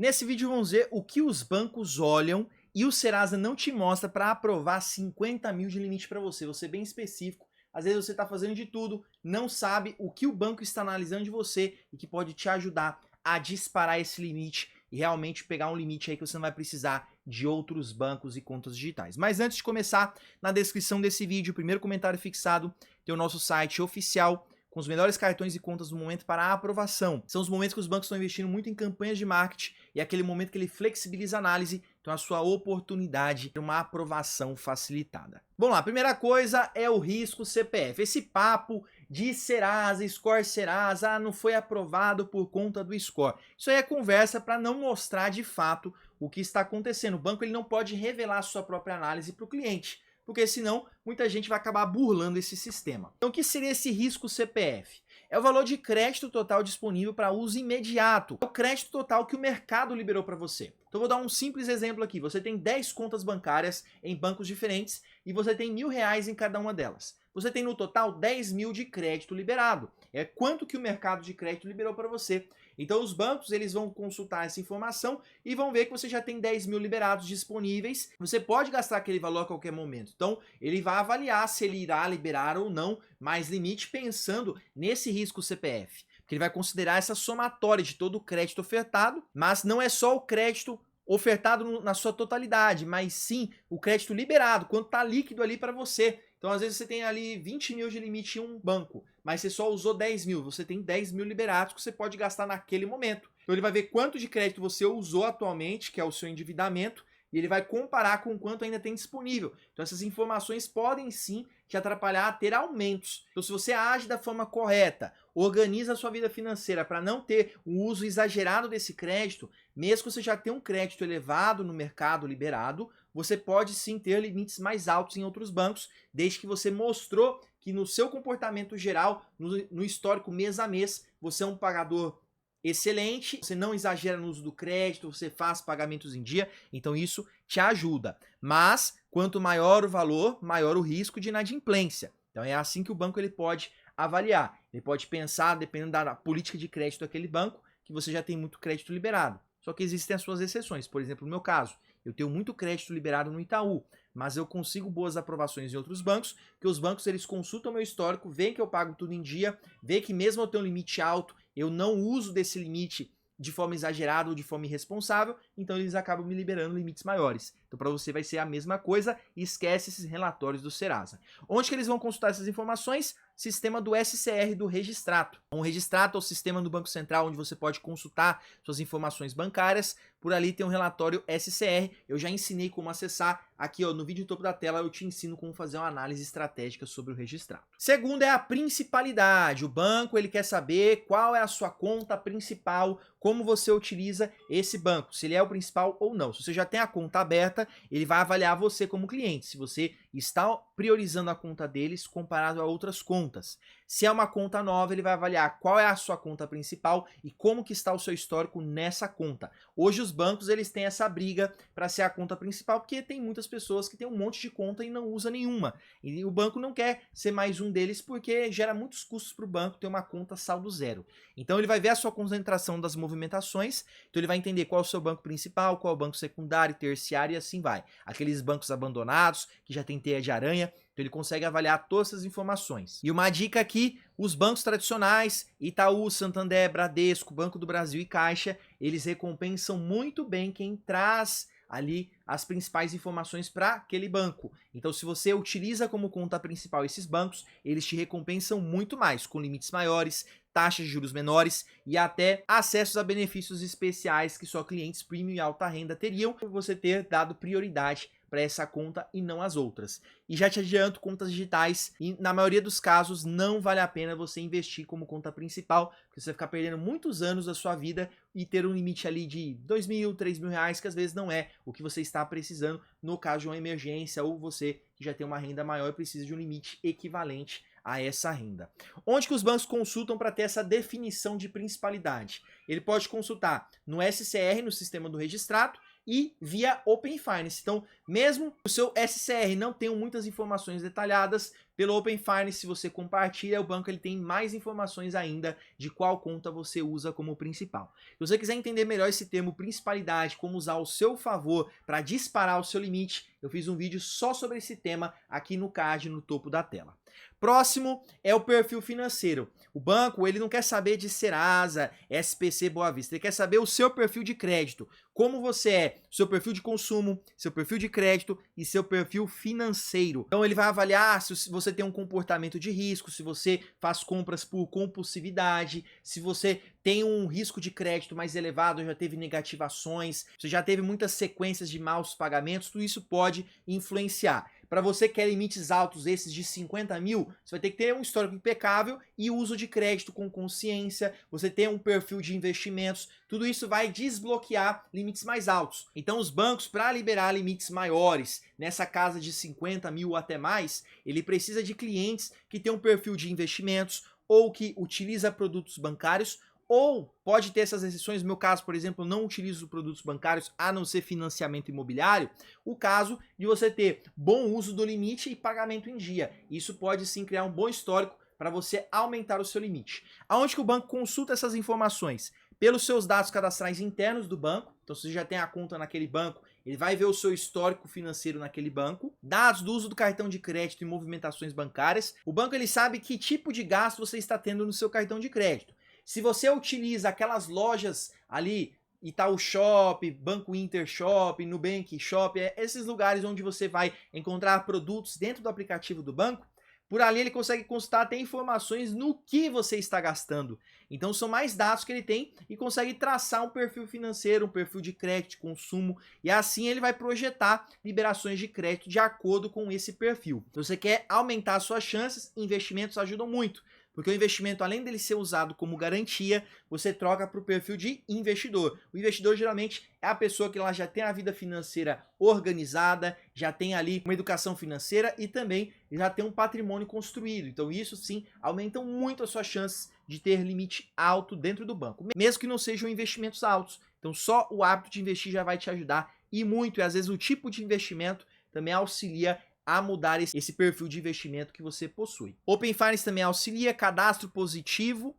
Nesse vídeo vamos ver o que os bancos olham e o Serasa não te mostra para aprovar 50 mil de limite para você. Vou ser bem específico. Às vezes você está fazendo de tudo, não sabe o que o banco está analisando de você e que pode te ajudar a disparar esse limite e realmente pegar um limite aí que você não vai precisar de outros bancos e contas digitais. Mas antes de começar, na descrição desse vídeo, o primeiro comentário fixado, tem o nosso site oficial com os melhores cartões e contas no momento para a aprovação. São os momentos que os bancos estão investindo muito em campanhas de marketing e é aquele momento que ele flexibiliza a análise, então a sua oportunidade de uma aprovação facilitada. Vamos lá, a primeira coisa é o risco CPF. Esse papo de Serasa, Score Serasa, não foi aprovado por conta do score. Isso aí é conversa para não mostrar de fato o que está acontecendo. O banco ele não pode revelar a sua própria análise para o cliente, porque senão muita gente vai acabar burlando esse sistema. Então o que seria esse risco CPF? É o valor de crédito total disponível para uso imediato. É o crédito total que o mercado liberou para você. Então eu vou dar um simples exemplo aqui. Você tem 10 contas bancárias em bancos diferentes e você tem R$1.000 em cada uma delas. Você tem no total 10 mil de crédito liberado. É quanto que o mercado de crédito liberou para você. Então os bancos eles vão consultar essa informação e vão ver que você já tem 10 mil liberados disponíveis. Você pode gastar aquele valor a qualquer momento. Então ele vai avaliar se ele irá liberar ou não mais limite pensando nesse risco CPF. Porque ele vai considerar essa somatória de todo o crédito ofertado, mas não é só o crédito ofertado na sua totalidade, mas sim o crédito liberado, quanto está líquido ali para você. Então, às vezes, você tem ali 20 mil de limite em um banco, mas você só usou 10 mil. Você tem 10 mil liberados que você pode gastar naquele momento. Então, ele vai ver quanto de crédito você usou atualmente, que é o seu endividamento, e ele vai comparar com quanto ainda tem disponível. Então, essas informações podem sim te atrapalhar a ter aumentos. Então, se você age da forma correta, organiza a sua vida financeira para não ter o uso exagerado desse crédito, mesmo que você já tenha um crédito elevado no mercado liberado, você pode sim ter limites mais altos em outros bancos, desde que você mostrou que no seu comportamento geral, no histórico mês a mês, você é um pagador excelente, você não exagera no uso do crédito, você faz pagamentos em dia, então isso te ajuda. Mas quanto maior o valor, maior o risco de inadimplência. Então é assim que o banco ele pode avaliar. Ele pode pensar, dependendo da política de crédito daquele banco, que você já tem muito crédito liberado. Só que existem as suas exceções. Por exemplo, no meu caso, eu tenho muito crédito liberado no Itaú, mas eu consigo boas aprovações em outros bancos, que os bancos eles consultam meu histórico, veem que eu pago tudo em dia, veem que mesmo eu tenho um limite alto, eu não uso desse limite de forma exagerada ou de forma irresponsável, então eles acabam me liberando limites maiores. Então para você vai ser a mesma coisa e esquece esses relatórios do Serasa. Onde que eles vão consultar essas informações? Sistema do SCR do Registrato. O Registrato é o sistema do Banco Central onde você pode consultar suas informações bancárias. Por ali tem um relatório SCR. Eu já ensinei como acessar. Aqui ó, no vídeo topo da tela eu te ensino como fazer uma análise estratégica sobre o Registrato. Segundo é a principalidade. O banco ele quer saber qual é a sua conta principal, como você utiliza esse banco, se ele é o principal ou não. Se você já tem a conta aberta, ele vai avaliar você como cliente, se você está priorizando a conta deles comparado a outras contas. Se é uma conta nova, ele vai avaliar qual é a sua conta principal e como que está o seu histórico nessa conta. Hoje os bancos eles têm essa briga para ser a conta principal, porque tem muitas pessoas que têm um monte de conta e não usa nenhuma. E o banco não quer ser mais um deles porque gera muitos custos para o banco ter uma conta saldo zero. Então ele vai ver a sua concentração das movimentações, então ele vai entender qual é o seu banco principal, qual é o banco secundário, terciário e assim vai. Aqueles bancos abandonados, que já tem teia de aranha, então ele consegue avaliar todas essas informações. E uma dica aqui, os bancos tradicionais, Itaú, Santander, Bradesco, Banco do Brasil e Caixa, eles recompensam muito bem quem traz ali as principais informações para aquele banco. Então se você utiliza como conta principal esses bancos, eles te recompensam muito mais, com limites maiores, taxas de juros menores e até acessos a benefícios especiais que só clientes premium e alta renda teriam por você ter dado prioridade para essa conta e não as outras. E já te adianto, contas digitais, e na maioria dos casos não vale a pena você investir como conta principal, porque você vai ficar perdendo muitos anos da sua vida e ter um limite ali de R$2.000, R$3.000, que às vezes não é o que você está precisando no caso de uma emergência ou você que já tem uma renda maior e precisa de um limite equivalente a essa renda. Onde que os bancos consultam para ter essa definição de principalidade? Ele pode consultar no SCR, no sistema do Registrato, e via Open Finance. Então, mesmo o seu SCR não tenha muitas informações detalhadas, Pelo Open Finance, se você compartilha, o banco ele tem mais informações ainda de qual conta você usa como principal. Se você quiser entender melhor esse termo principalidade, como usar ao seu favor para disparar o seu limite, eu fiz um vídeo só sobre esse tema aqui no card no topo da tela. Próximo é o perfil financeiro. O banco ele não quer saber de Serasa, SPC Boa Vista, ele quer saber o seu perfil de crédito. Como você é, seu perfil de consumo, seu perfil de crédito e seu perfil financeiro. Então ele vai avaliar se você tem um comportamento de risco, se você faz compras por compulsividade, se você tem um risco de crédito mais elevado, já teve negativações, você já teve muitas sequências de maus pagamentos, tudo isso pode influenciar. Para você que quer limites altos, esses de 50 mil, você vai ter que ter um histórico impecável e uso de crédito com consciência, você tem um perfil de investimentos, tudo isso vai desbloquear limites mais altos. Então os bancos, para liberar limites maiores, nessa casa de 50 mil ou até mais, ele precisa de clientes que têm um perfil de investimentos ou que utiliza produtos bancários, ou pode ter essas exceções, no meu caso, por exemplo, eu não utilizo produtos bancários a não ser financiamento imobiliário, o caso de você ter bom uso do limite e pagamento em dia. Isso pode sim criar um bom histórico para você aumentar o seu limite. Aonde que o banco consulta essas informações? Pelos seus dados cadastrais internos do banco, então se você já tem a conta naquele banco, ele vai ver o seu histórico financeiro naquele banco, dados do uso do cartão de crédito e movimentações bancárias. O banco ele sabe que tipo de gasto você está tendo no seu cartão de crédito. Se você utiliza aquelas lojas ali, Itaú Shop, Banco Inter Shop, Nubank Shop, esses lugares onde você vai encontrar produtos dentro do aplicativo do banco, por ali ele consegue consultar até informações no que você está gastando. Então são mais dados que ele tem e consegue traçar um perfil financeiro, um perfil de crédito, consumo, e assim ele vai projetar liberações de crédito de acordo com esse perfil. Se você quer aumentar suas chances, investimentos ajudam muito. Porque o investimento, além dele ser usado como garantia, você troca para o perfil de investidor. O investidor geralmente é a pessoa que ela já tem a vida financeira organizada, já tem ali uma educação financeira e também já tem um patrimônio construído. Então isso sim aumenta muito as suas chances de ter limite alto dentro do banco, mesmo que não sejam investimentos altos. Então só o hábito de investir já vai te ajudar e muito, e às vezes o tipo de investimento também auxilia a mudar esse perfil de investimento que você possui. Open Finance também auxilia cadastro positivo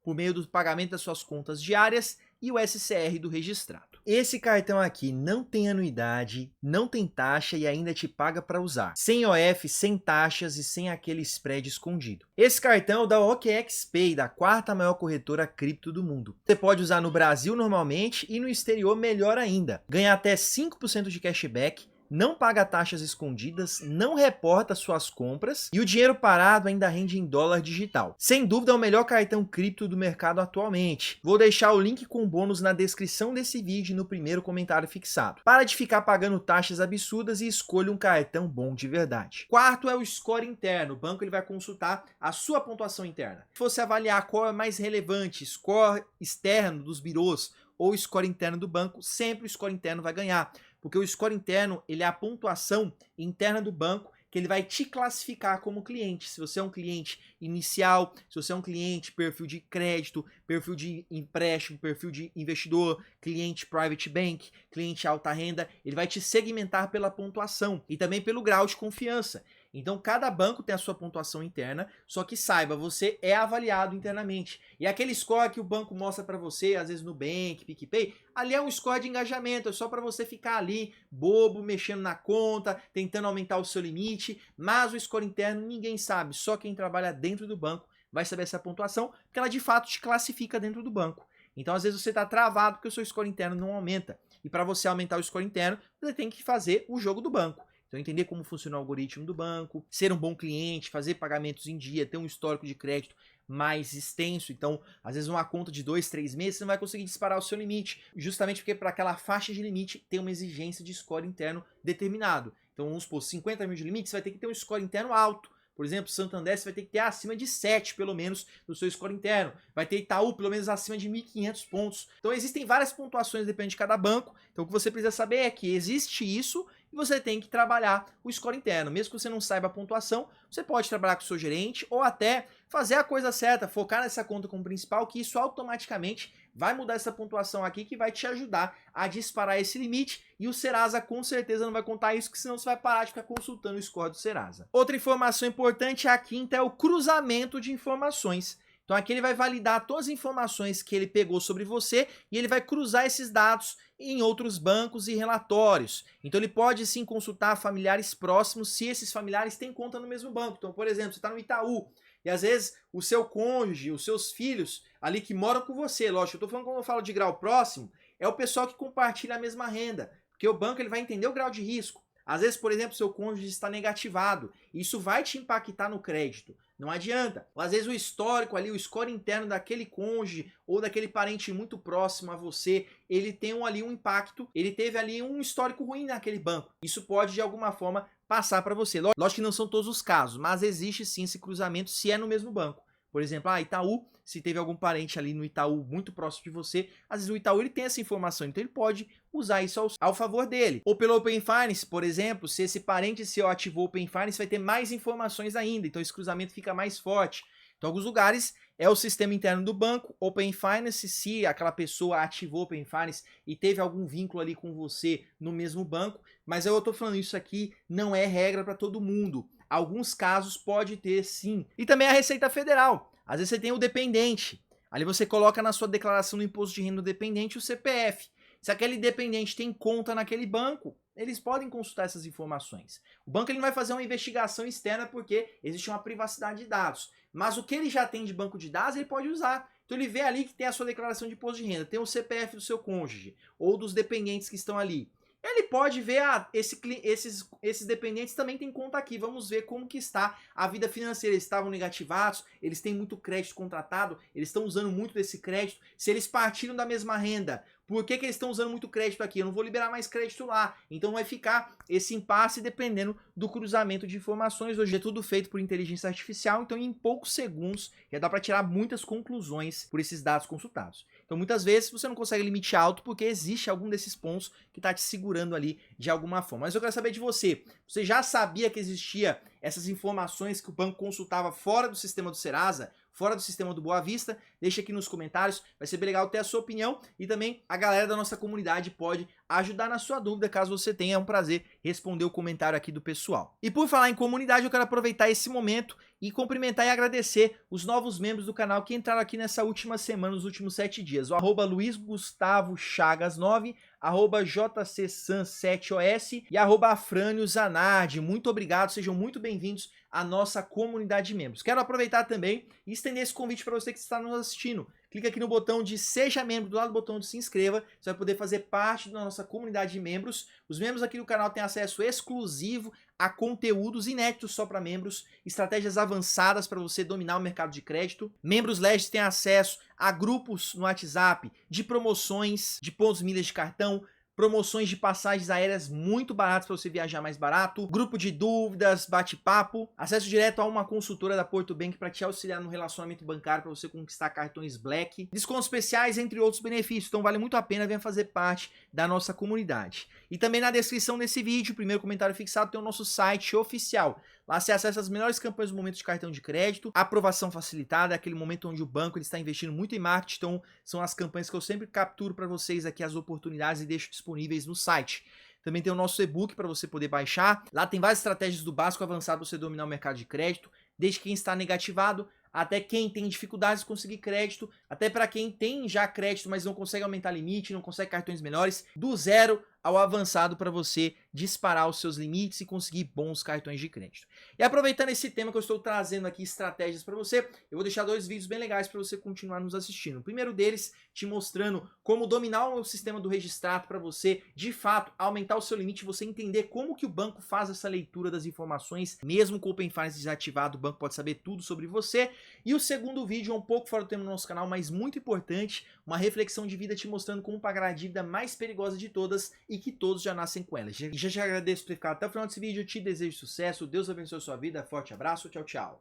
por meio do pagamento das suas contas diárias e o SCR do registrado. Esse cartão aqui não tem anuidade, não tem taxa e ainda te paga para usar. Sem OF, sem taxas e sem aquele spread escondido. Esse cartão é da OKEx-Pay, da quarta maior corretora cripto do mundo. Você pode usar no Brasil normalmente e no exterior melhor ainda. Ganha até 5% de cashback, não paga taxas escondidas, não reporta suas compras e o dinheiro parado ainda rende em dólar digital. Sem dúvida é o melhor cartão cripto do mercado atualmente. Vou deixar o link com bônus na descrição desse vídeo e no primeiro comentário fixado. Para de ficar pagando taxas absurdas e escolha um cartão bom de verdade. Quarto é o score interno. O banco ele vai consultar a sua pontuação interna. Se você avaliar qual é mais relevante, score externo dos birôs ou score interno do banco, sempre o score interno vai ganhar. Porque o score interno ele é a pontuação interna do banco que ele vai te classificar como cliente. Se você é um cliente inicial, se você é um cliente perfil de crédito, perfil de empréstimo, perfil de investidor, cliente private bank, cliente alta renda, ele vai te segmentar pela pontuação e também pelo grau de confiança. Então, cada banco tem a sua pontuação interna, só que saiba, você é avaliado internamente. E aquele score que o banco mostra para você, às vezes no Nubank, PicPay, ali é um score de engajamento, é só para você ficar ali, bobo, mexendo na conta, tentando aumentar o seu limite, mas o score interno ninguém sabe, só quem trabalha dentro do banco vai saber essa pontuação, porque ela de fato te classifica dentro do banco. Então, às vezes você está travado porque o seu score interno não aumenta. E para você aumentar o score interno, você tem que fazer o jogo do banco. Então, entender como funciona o algoritmo do banco, ser um bom cliente, fazer pagamentos em dia, ter um histórico de crédito mais extenso. Então, às vezes uma conta de 2, 3 meses, você não vai conseguir disparar o seu limite, justamente porque para aquela faixa de limite tem uma exigência de score interno determinado. Então, vamos supor, 50 mil de limite, você vai ter que ter um score interno alto. Por exemplo, Santander, você vai ter que ter acima de 7, pelo menos, do seu score interno. Vai ter Itaú, pelo menos, acima de 1.500 pontos. Então, existem várias pontuações, depende de cada banco. Então, o que você precisa saber é que existe isso e você tem que trabalhar o score interno. Mesmo que você não saiba a pontuação, você pode trabalhar com o seu gerente ou até fazer a coisa certa, focar nessa conta como principal, que isso automaticamente vai mudar essa pontuação aqui que vai te ajudar a disparar esse limite, e o Serasa com certeza não vai contar isso, porque senão você vai parar de ficar consultando o score do Serasa. Outra informação importante, a quinta, é o cruzamento de informações. Então aqui ele vai validar todas as informações que ele pegou sobre você e ele vai cruzar esses dados em outros bancos e relatórios. Então ele pode sim consultar familiares próximos se esses familiares têm conta no mesmo banco. Então, por exemplo, você está no Itaú e às vezes o seu cônjuge, os seus filhos ali que moram com você, lógico, eu estou falando quando eu falo de grau próximo, é o pessoal que compartilha a mesma renda, porque o banco ele vai entender o grau de risco. Às vezes, por exemplo, seu cônjuge está negativado, isso vai te impactar no crédito. Não adianta. Às vezes o histórico ali, o score interno daquele cônjuge ou daquele parente muito próximo a você, ele tem ali um impacto, ele teve ali um histórico ruim naquele banco. Isso pode de alguma forma passar para você. Lógico que não são todos os casos, mas existe sim esse cruzamento se é no mesmo banco. Por exemplo, Itaú, se teve algum parente ali no Itaú muito próximo de você, às vezes o Itaú ele tem essa informação, então ele pode usar isso ao favor dele. Ou pelo Open Finance, por exemplo, se esse parente seu ativou o Open Finance, vai ter mais informações ainda, então esse cruzamento fica mais forte. Então, alguns lugares é o sistema interno do banco, Open Finance, se aquela pessoa ativou Open Finance e teve algum vínculo ali com você no mesmo banco, mas eu estou falando isso aqui, não é regra para todo mundo. Alguns casos pode ter sim. E também a Receita Federal. Às vezes você tem o dependente. Ali você coloca na sua declaração do imposto de renda do dependente o CPF. Se aquele dependente tem conta naquele banco, eles podem consultar essas informações. O banco ele não vai fazer uma investigação externa porque existe uma privacidade de dados. Mas o que ele já tem de banco de dados, ele pode usar. Então ele vê ali que tem a sua declaração de imposto de renda, tem o CPF do seu cônjuge ou dos dependentes que estão ali. Ele pode ver, esses dependentes também têm conta aqui, vamos ver como que está a vida financeira. Eles estavam negativados, eles têm muito crédito contratado, eles estão usando muito desse crédito. Se eles partiram da mesma renda, por que eles estão usando muito crédito aqui? Eu não vou liberar mais crédito lá. Então vai ficar esse impasse dependendo do cruzamento de informações. Hoje é tudo feito por inteligência artificial, então em poucos segundos já dá para tirar muitas conclusões por esses dados consultados. Então muitas vezes você não consegue limite alto porque existe algum desses pontos que está te segurando ali de alguma forma. Mas eu quero saber de você. Você já sabia que existia essas informações que o banco consultava fora do sistema do Serasa? Fora do sistema do Boa Vista? Deixa aqui nos comentários, vai ser bem legal ter a sua opinião e também a galera da nossa comunidade pode ajudar na sua dúvida, caso você tenha. É um prazer responder o comentário aqui do pessoal. E por falar em comunidade, eu quero aproveitar esse momento e cumprimentar e agradecer os novos membros do canal que entraram aqui nessa última semana, nos últimos 7 dias. O @LuizGustavoChagas9, @JCSan7OS e @AfrânioZanardi. Muito obrigado, sejam muito bem-vindos à nossa comunidade de membros. Quero aproveitar também e estender esse convite para você que está nos assistindo. Clica aqui no botão de Seja Membro, do lado do botão de Se Inscreva. Você vai poder fazer parte da nossa comunidade de membros. Os membros aqui do canal têm acesso exclusivo a conteúdos inéditos só para membros, estratégias avançadas para você dominar o mercado de crédito. Membros Legis têm acesso a grupos no WhatsApp de promoções de pontos milhas de cartão, promoções de passagens aéreas muito baratas para você viajar mais barato, grupo de dúvidas, bate-papo, acesso direto a uma consultora da Porto Bank para te auxiliar no relacionamento bancário para você conquistar cartões Black, descontos especiais, entre outros benefícios. Então vale muito a pena, venha fazer parte da nossa comunidade. E também na descrição desse vídeo, primeiro comentário fixado, tem o nosso site oficial. Lá você acessa as melhores campanhas do momento de cartão de crédito, aprovação facilitada, aquele momento onde o banco ele está investindo muito em marketing, então são as campanhas que eu sempre capturo para vocês aqui, as oportunidades, e deixo disponíveis no site. Também tem o nosso e-book para você poder baixar. Lá tem várias estratégias do básico ao avançado para você dominar o mercado de crédito, desde quem está negativado até quem tem dificuldades de conseguir crédito, até para quem tem já crédito, mas não consegue aumentar limite, não consegue cartões melhores, do zero ao avançado para você disparar os seus limites e conseguir bons cartões de crédito. E aproveitando esse tema que eu estou trazendo aqui, estratégias para você, eu vou deixar 2 vídeos bem legais para você continuar nos assistindo. O primeiro deles, te mostrando como dominar o sistema do Registrato para você, de fato, aumentar o seu limite, você entender como que o banco faz essa leitura das informações, mesmo com o Open Finance desativado, o banco pode saber tudo sobre você. E o segundo vídeo é um pouco fora do tema do nosso canal, mas muito importante, uma reflexão de vida te mostrando como pagar a dívida mais perigosa de todas e que todos já nascem com ela. E já te agradeço por ter ficado até o final desse vídeo, eu te desejo sucesso, Deus abençoe a sua vida, forte abraço, tchau, tchau.